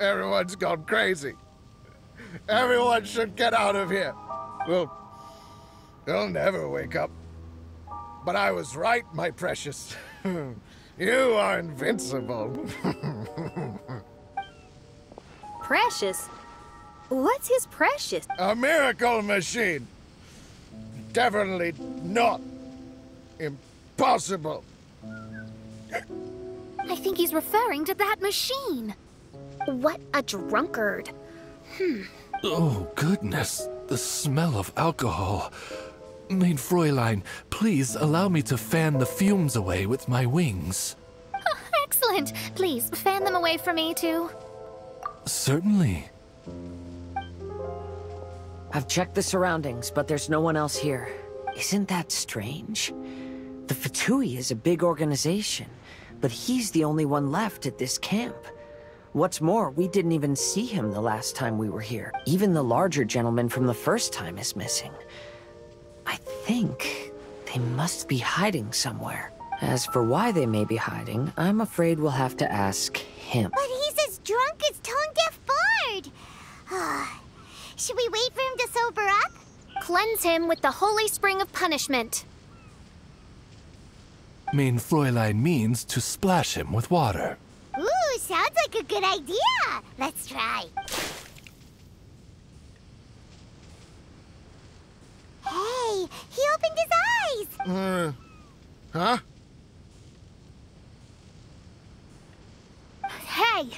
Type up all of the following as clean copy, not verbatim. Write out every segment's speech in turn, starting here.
Everyone's gone crazy. Everyone should get out of here. They'll never wake up. But I was right, my precious. You are invincible. Precious? What's his precious? A miracle machine. Definitely not impossible. I think he's referring to that machine. What a drunkard. Oh, goodness. The smell of alcohol. Mein Fräulein, please allow me to fan the fumes away with my wings. Oh, excellent. Please, fan them away from me, too. Certainly. I've checked the surroundings, but there's no one else here. Isn't that strange? The Fatui is a big organization, but he's the only one left at this camp. What's more, we didn't even see him the last time we were here. Even the larger gentleman from the first time is missing. I think they must be hiding somewhere. As for why they may be hiding, I'm afraid we'll have to ask him. But he's as drunk as Tone-Deaf Bard. Should we wait for him to sober up? Cleanse him with the holy spring of punishment. Mein Fräulein means to splash him with water. Ooh, sounds like a good idea. Let's try. Hey, he opened his eyes. Huh? Hey,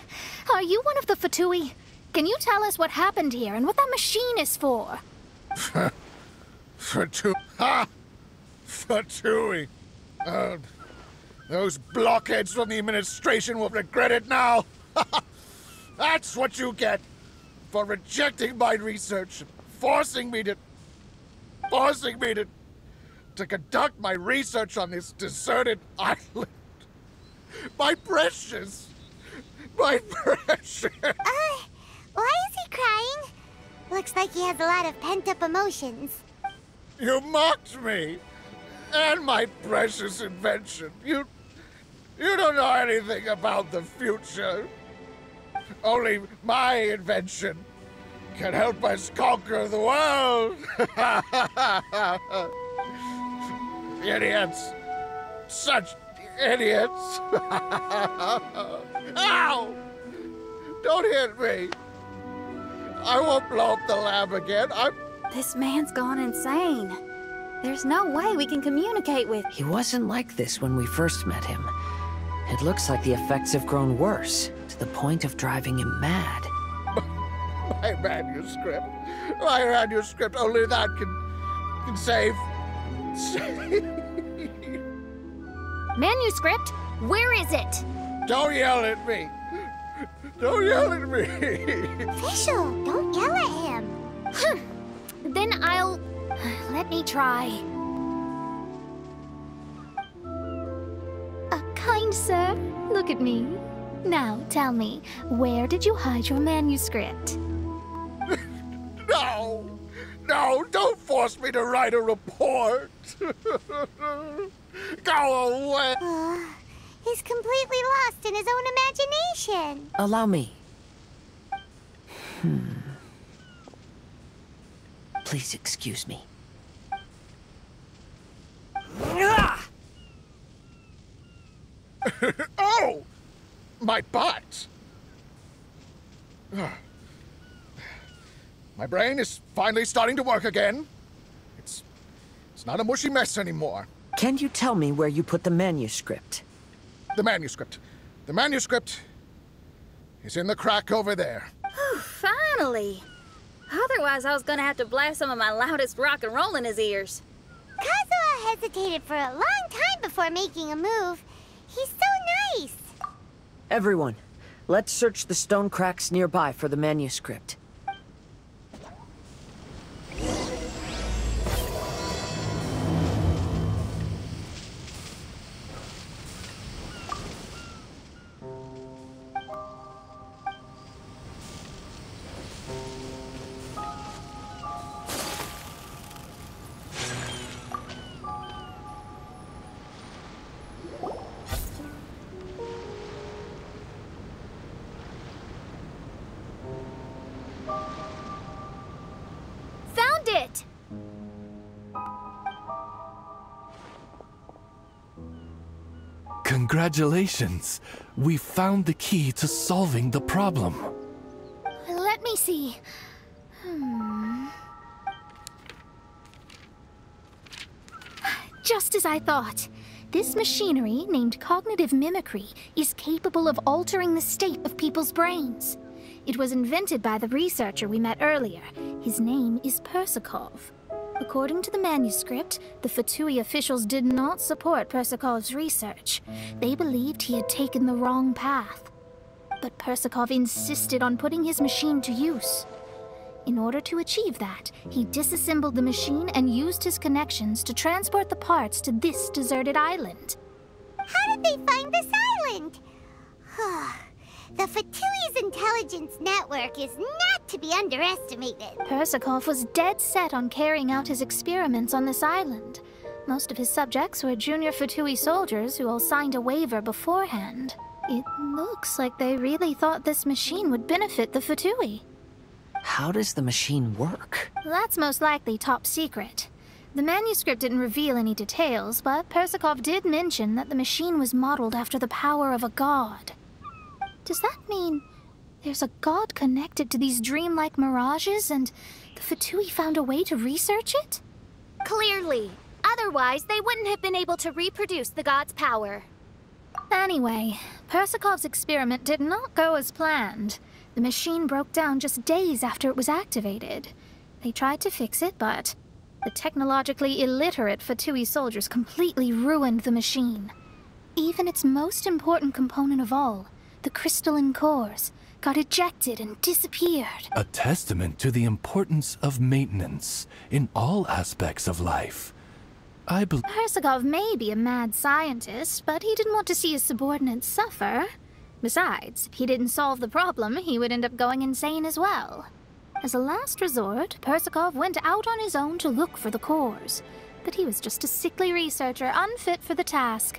are you one of the Fatui? Can you tell us what happened here and what that machine is for? Fatui. Those blockheads from the administration will regret it now. That's what you get for rejecting my research, forcing me to conduct my research on this deserted island. My precious. Why is he crying? Looks like he has a lot of pent-up emotions. You mocked me and my precious invention. You don't know anything about the future. Only my invention can help us conquer the world. Idiots. Such idiots. Ow! Don't hit me. I won't blow up the lab again. This man's gone insane. There's no way we can communicate with... He wasn't like this when we first met him. It looks like the effects have grown worse, to the point of driving him mad. My manuscript. My manuscript. Only that can save... Manuscript? Where is it? Don't yell at me. Don't yell at me. Official, don't yell at him. Then I'll... Let me try. Kind sir, look at me. Now, tell me, where did you hide your manuscript? No, don't force me to write a report. Go away. He's completely lost in his own imagination. Allow me. Please excuse me. Oh! My butt! My brain is finally starting to work again. It's not a mushy mess anymore. Can you tell me where you put the manuscript? The manuscript is in the crack over there. Finally! Otherwise, I was gonna have to blast some of my loudest rock and roll in his ears. Kazuha hesitated for a long time before making a move. He's so nice. Everyone, let's search the stone cracks nearby for the manuscript. Found it! Congratulations! We found the key to solving the problem. Let me see. Just as I thought. This machinery, named cognitive mimicry, is capable of altering the state of people's brains. It was invented by the researcher we met earlier. His name is Persakov. According to the manuscript, the Fatui officials did not support Persakov's research. They believed he had taken the wrong path. But Persakov insisted on putting his machine to use. In order to achieve that, he disassembled the machine and used his connections to transport the parts to this deserted island. How did they find this island? The Fatui's intelligence network is not to be underestimated. Persakov was dead set on carrying out his experiments on this island. Most of his subjects were junior Fatui soldiers who all signed a waiver beforehand. It looks like they really thought this machine would benefit the Fatui. How does the machine work? That's most likely top secret. The manuscript didn't reveal any details, but Persakov did mention that the machine was modeled after the power of a god. Does that mean there's a god connected to these dreamlike mirages, and the Fatui found a way to research it? Clearly. Otherwise, they wouldn't have been able to reproduce the god's power. Anyway, Persakov's experiment did not go as planned. The machine broke down just days after it was activated. They tried to fix it, but the technologically illiterate Fatui soldiers completely ruined the machine. Even its most important component of all, the crystalline cores, got ejected and disappeared. A testament to the importance of maintenance in all aspects of life. I believe Persakov may be a mad scientist, but he didn't want to see his subordinates suffer. Besides, if he didn't solve the problem, he would end up going insane as well. As a last resort, Persakov went out on his own to look for the cores. But he was just a sickly researcher, unfit for the task.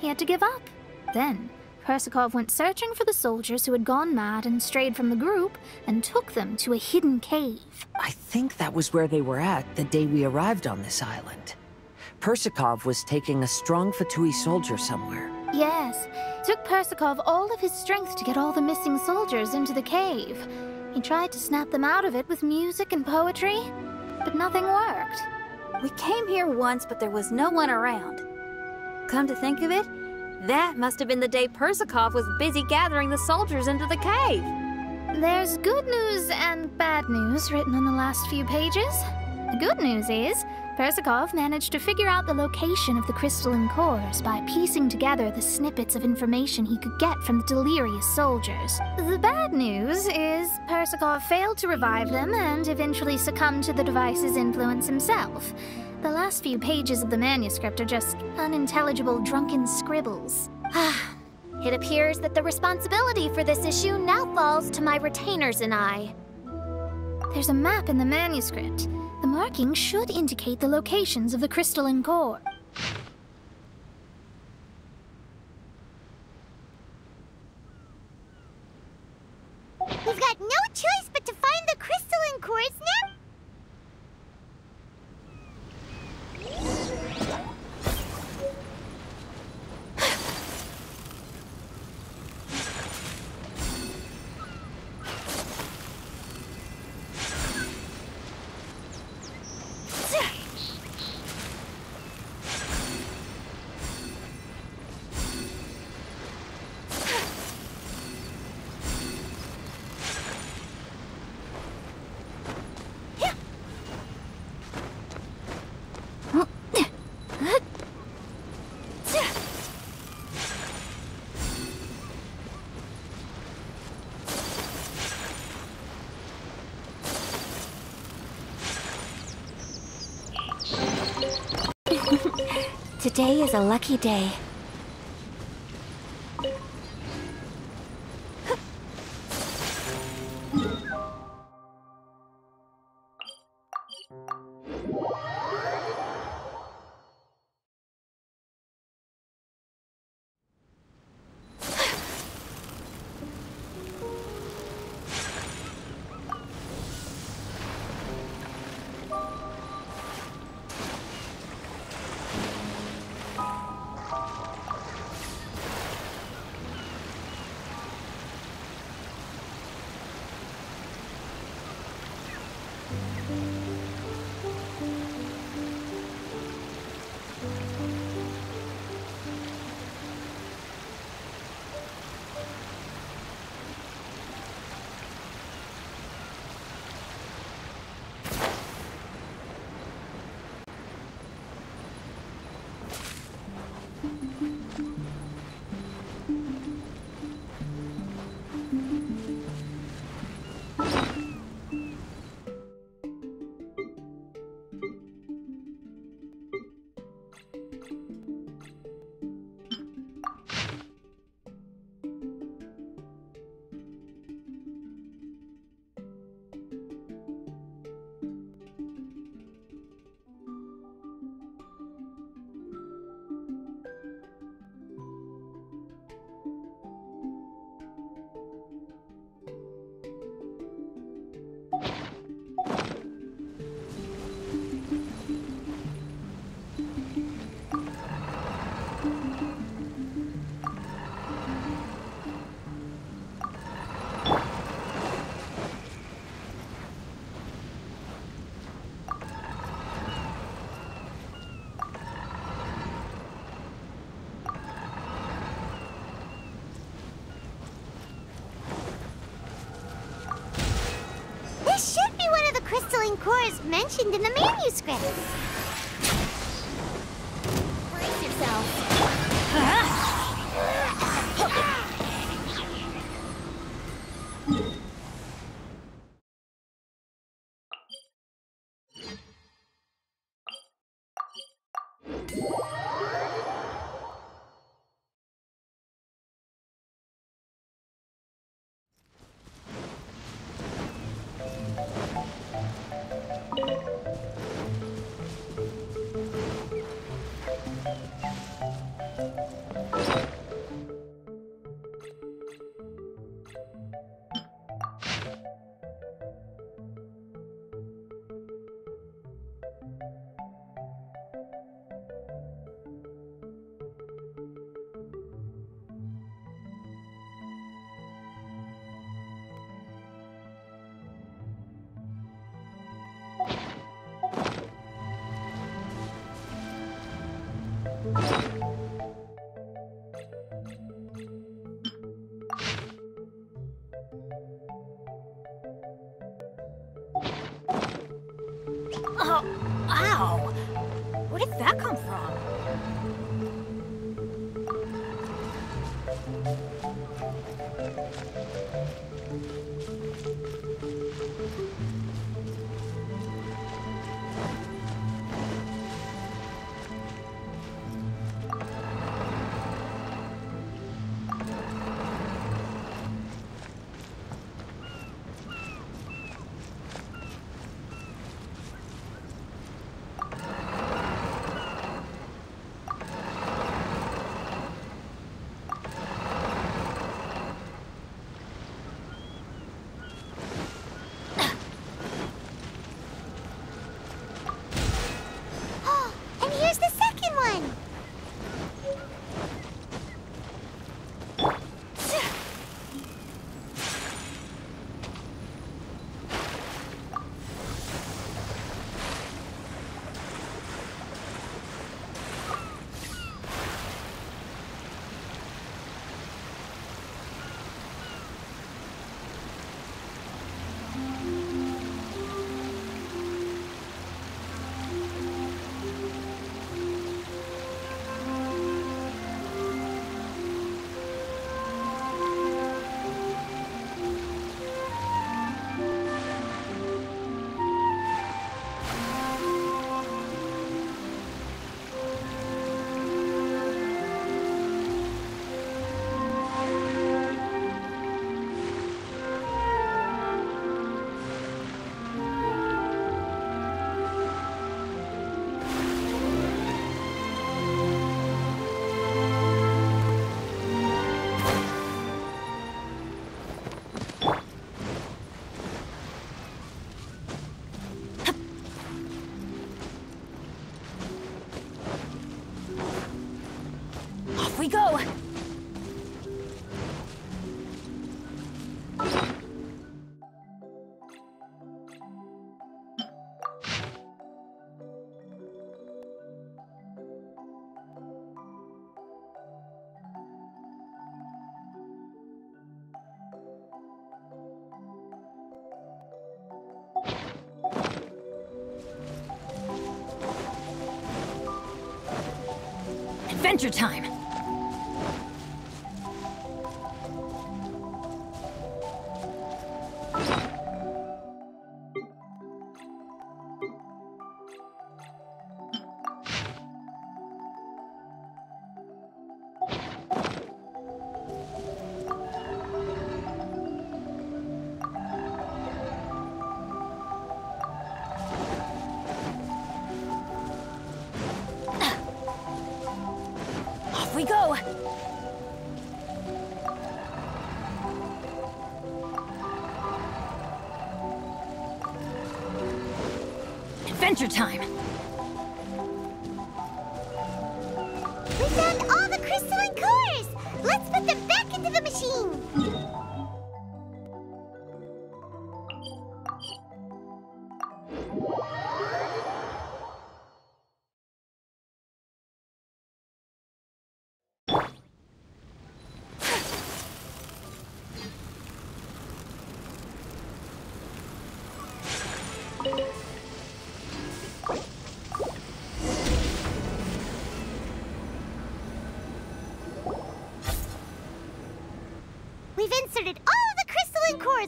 He had to give up. Then, Persakov went searching for the soldiers who had gone mad and strayed from the group, and took them to a hidden cave. I think that was where they were at the day we arrived on this island. Persakov was taking a strong Fatui soldier somewhere. Yes, it took Persakov all of his strength to get all the missing soldiers into the cave. He tried to snap them out of it with music and poetry, but nothing worked. We came here once, but there was no one around. Come to think of it, that must have been the day Persakov was busy gathering the soldiers into the cave. There's good news and bad news written on the last few pages. The good news is, Persakov managed to figure out the location of the crystalline cores by piecing together the snippets of information he could get from the delirious soldiers. The bad news is Persakov failed to revive them and eventually succumbed to the device's influence himself. The last few pages of the manuscript are just unintelligible drunken scribbles. It appears that the responsibility for this issue now falls to my retainers and I. There's a map in the manuscript. The markings should indicate the locations of the crystalline core. We've got no choice but to find the crystalline cores now. Today is a lucky day. crystalline cores mentioned in the manuscript. Brace yourself. Oh, ow! Where did that come from? And here's the second one. Off we go! Adventure time! Off we go! Adventure time! We found all the crystalline cores! Let's put them back into the machine!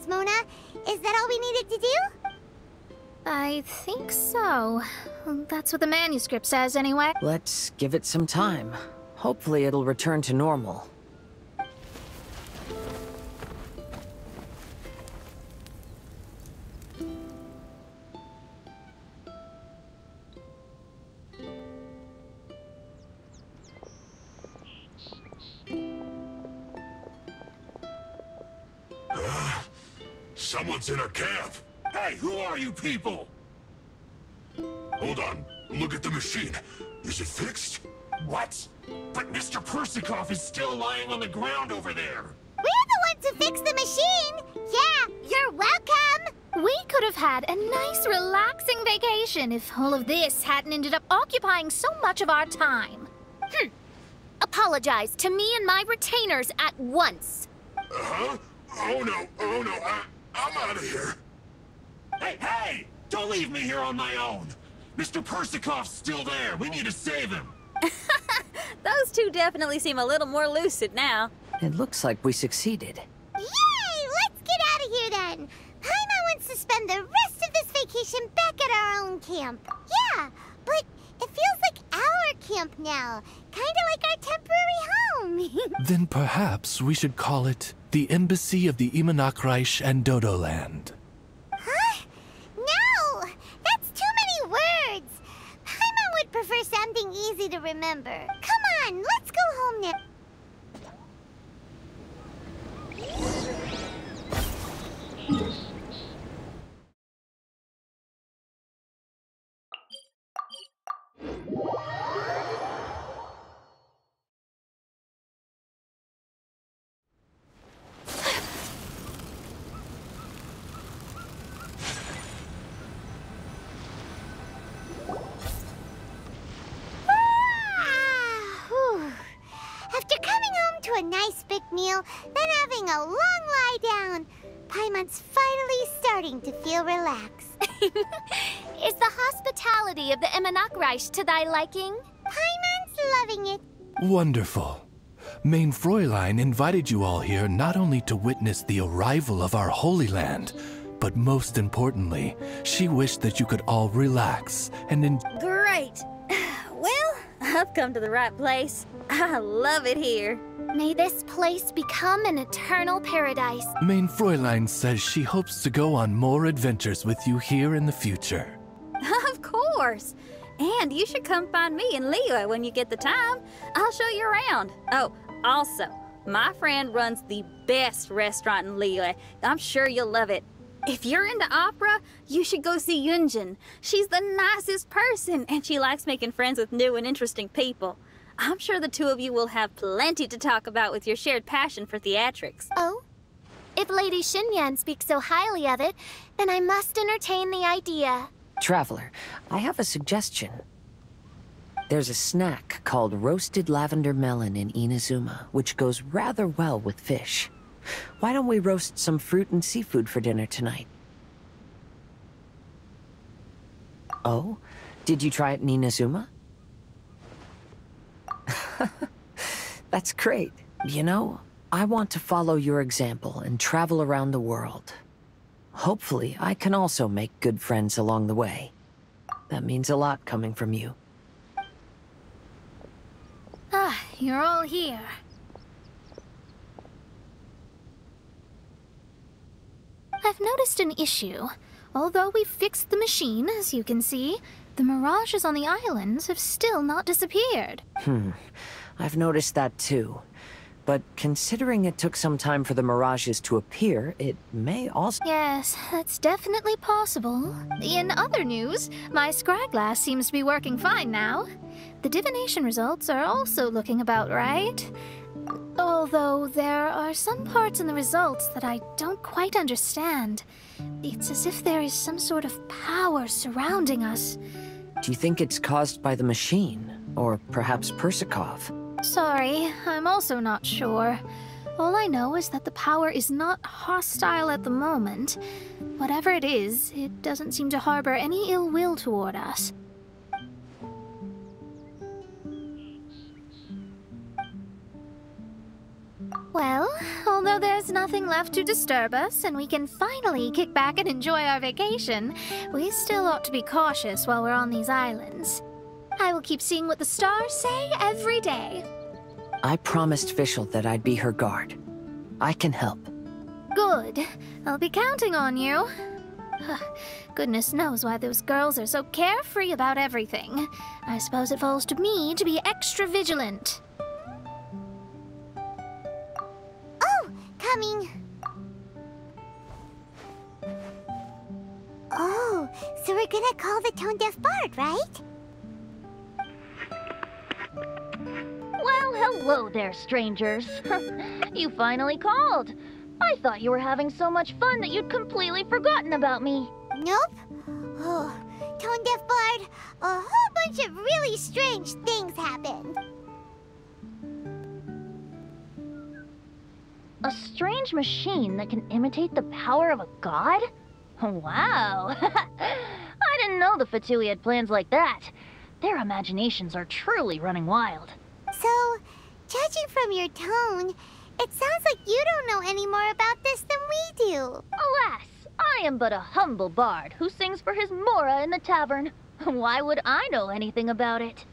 was, Mona. Is that all we needed to do? I think so. That's what the manuscript says, anyway. Let's give it some time. Hopefully it'll return to normal. Someone's in our camp. Hey, who are you people? Hold on. Look at the machine. Is it fixed? What? But Mr. Persikov is still lying on the ground over there. We're the ones who fixed the machine. Yeah, you're welcome. We could have had a nice, relaxing vacation if all of this hadn't ended up occupying so much of our time. Apologize to me and my retainers at once. Huh? Oh no, I'm out of here. Hey! Don't leave me here on my own. Mr. Persikov's still there. We need to save him. Those two definitely seem a little more lucid now. It looks like we succeeded. Yay! Let's get out of here then. Paimon wants to spend the rest of this vacation back at our own camp. Yeah, but it feels like our camp now. Kinda like our temporary home. Then perhaps we should call it the Embassy of the Imanakreich and Dodoland. Huh? No! That's too many words. Paimon would prefer something easy to remember. Come on, let's go home now. After coming home to a nice big meal, then having a long lie down, Paimon's finally starting to feel relaxed. Is the hospitality of the Imanakreich to thy liking? Paimon's loving it. Wonderful. Main Fräulein invited you all here not only to witness the arrival of our Holy Land, but most importantly, she wished that you could all relax and Great. Well, I've come to the right place. I love it here. May this place become an eternal paradise. Main Fräulein says she hopes to go on more adventures with you here in the future. Of course. And you should come find me in Liyue when you get the time. I'll show you around. Oh, also, my friend runs the best restaurant in Liyue. I'm sure you'll love it. If you're into opera, you should go see Yunjin. She's the nicest person, and she likes making friends with new and interesting people. I'm sure the two of you will have plenty to talk about with your shared passion for theatrics. Oh? If Lady Xinyan speaks so highly of it, then I must entertain the idea. Traveler, I have a suggestion. There's a snack called roasted lavender melon in Inazuma, which goes rather well with fish. Why don't we roast some fruit and seafood for dinner tonight? Oh? Did you try it in Inazuma? That's great. You know, I want to follow your example and travel around the world. Hopefully, I can also make good friends along the way. That means a lot coming from you. Ah, you're all here. I've noticed an issue. Although we've fixed the machine, as you can see, the mirages on the islands have still not disappeared. I've noticed that too. But considering it took some time for the mirages to appear, it may also— Yes, that's definitely possible. In other news, my scryglass seems to be working fine now. The divination results are also looking about right. Although there are some parts in the results that I don't quite understand. It's as if there is some sort of power surrounding us. Do you think it's caused by the machine? Or perhaps Persikov? Sorry, I'm also not sure. All I know is that the power is not hostile at the moment. Whatever it is, it doesn't seem to harbor any ill will toward us. Well, although there's nothing left to disturb us and we can finally kick back and enjoy our vacation, we still ought to be cautious while we're on these islands. I will keep seeing what the stars say every day. I promised Fischl that I'd be her guard. I can help. Good. I'll be counting on you. Goodness knows why those girls are so carefree about everything. I suppose it falls to me to be extra vigilant. Oh, coming. Oh, so we're gonna call the tone-deaf bard, right? Well, hello there, strangers. You finally called. I thought you were having so much fun that you'd completely forgotten about me. Nope. Oh, tone-deaf bard, a whole bunch of really strange things happened. A strange machine that can imitate the power of a god? Wow. I didn't know the Fatui had plans like that. Their imaginations are truly running wild. So, judging from your tone, it sounds like you don't know any more about this than we do. Alas, I am but a humble bard who sings for his Mora in the tavern. Why would I know anything about it?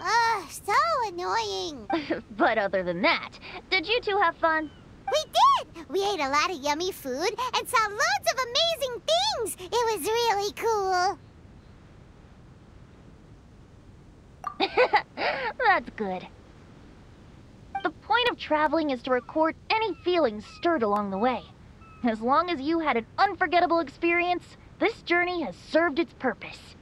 Ugh, so annoying. But other than that, did you two have fun? We did! We ate a lot of yummy food and saw loads of amazing things. It was really cool. That's good. The point of traveling is to record any feelings stirred along the way. As long as you had an unforgettable experience, this journey has served its purpose.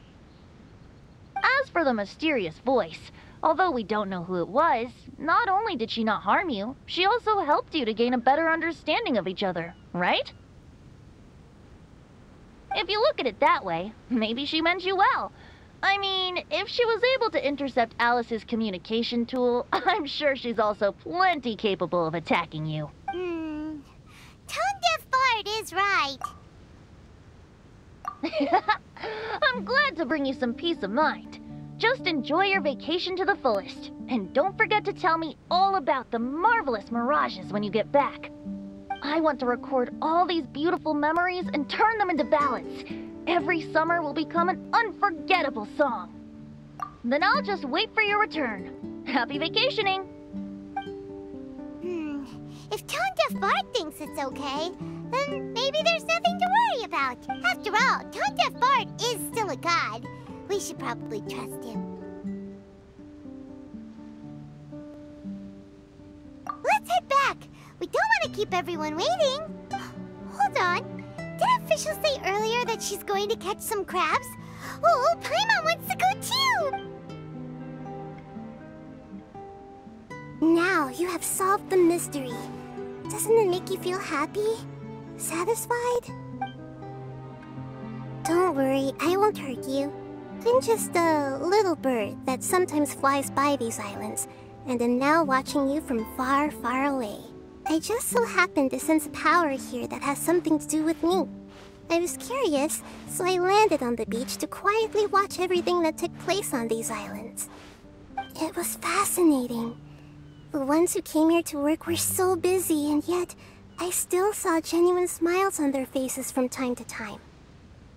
As for the mysterious voice, although we don't know who it was, not only did she not harm you, she also helped you to gain a better understanding of each other, right? If you look at it that way, maybe she meant you well. I mean, if she was able to intercept Alice's communication tool, I'm sure she's also plenty capable of attacking you. Tone-deaf bard is right. I'm glad to bring you some peace of mind. Just enjoy your vacation to the fullest. And don't forget to tell me all about the marvelous mirages when you get back. I want to record all these beautiful memories and turn them into ballads. Every summer will become an unforgettable song. Then I'll just wait for your return. Happy vacationing! If Tone-deaf bard thinks it's okay, then maybe there's nothing to worry about. After all, Tone-deaf bard is still a god. We should probably trust him. Let's head back. We don't want to keep everyone waiting. Hold on. Didn't Fischl say earlier that she's going to catch some crabs? Oh, Paimon wants to go too! Now you have solved the mystery. Doesn't it make you feel happy? Satisfied? Don't worry, I won't hurt you. I'm just a little bird that sometimes flies by these islands, and am now watching you from far, far away. I just so happened to sense a power here that has something to do with me. I was curious, so I landed on the beach to quietly watch everything that took place on these islands. It was fascinating. The ones who came here to work were so busy, and yet I still saw genuine smiles on their faces from time to time.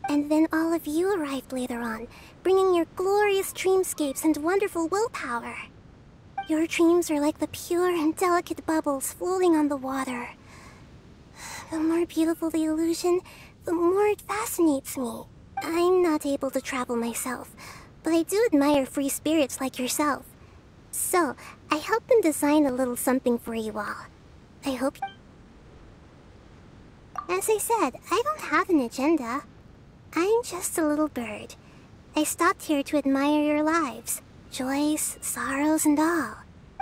And then all of you arrived later on, bringing your glorious dreamscapes and wonderful willpower. Your dreams are like the pure and delicate bubbles floating on the water. The more beautiful the illusion, the more it fascinates me. I'm not able to travel myself, but I do admire free spirits like yourself. So, I helped them design a little something for you all. I hope... As I said, I don't have an agenda. I'm just a little bird. I stopped here to admire your lives. Joys, sorrows, and all.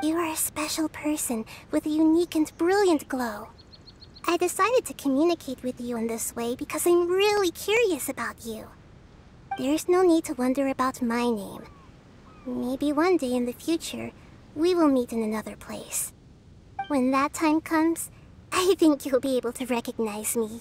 You are a special person with a unique and brilliant glow. I decided to communicate with you in this way because I'm really curious about you. There's no need to wonder about my name. Maybe one day in the future, we will meet in another place. When that time comes, I think you'll be able to recognize me.